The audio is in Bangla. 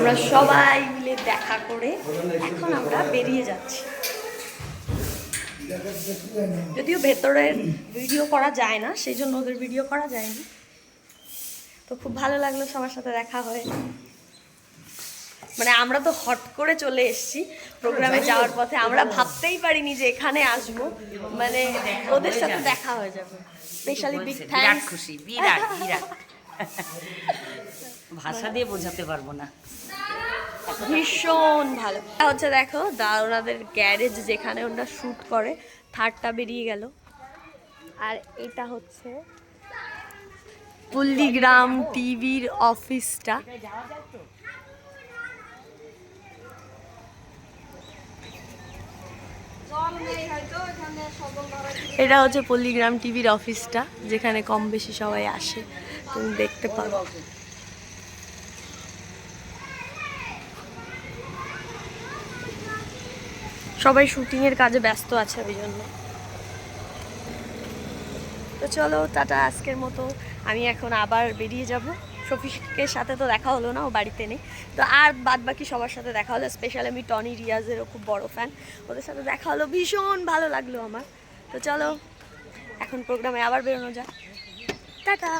আমরা সবাই মিলে দেখা করে এখন আমরা বেরিয়ে যাচ্ছি। যদিও ভেতরের ভিডিও করা যায় না, সেই জন্য ওদের ভিডিও করা যায়নি। তো খুব ভালো লাগলো সবার সাথে দেখা হয়। মানে আমরা তো হট করে চলে এসেছি প্রোগ্রামে যাওয়ার পথে, আমরা ভাবতেই পারিনি যে এখানে আসবো, মানে ওদের সাথে দেখা হয়ে যাবে। Specially big thanks. খুশি, বিরাট বিরাট, ভাষা দিয়ে বোঝাতে পারবো না। ভীষণ ভালো হচ্ছে। দেখো ওনাদের গ্যারেজ যেখানে ওনারা শ্যুট করে, থার্ডটা বেরিয়ে গেল। আর এটা হচ্ছে পল্লীগ্রাম টিভির অফিসটা। এটা হচ্ছে পল্লীগ্রাম টিভির অফিসটা, যেখানে কম বেশি সবাই আসে, তুমি দেখতে পারো। সবাই শুটিং এর কাজে ব্যস্ত আছে ওই জন্য। তো চলো টাটা আজকের মতো। আমি এখন আবার বেরিয়ে যাব। শফিকের সাথে তো দেখা হলো না, ও বাড়িতে নেই। তো আর বাদ বাকি সবার সাথে দেখা হলো। স্পেশালি আমি টনি রিয়াজেরও খুব বড় ফ্যান, ওদের সাথে দেখা হলো, ভীষণ ভালো লাগলো আমার। তো চলো এখন প্রোগ্রামে আবার বেরোনো যাক। টাটা।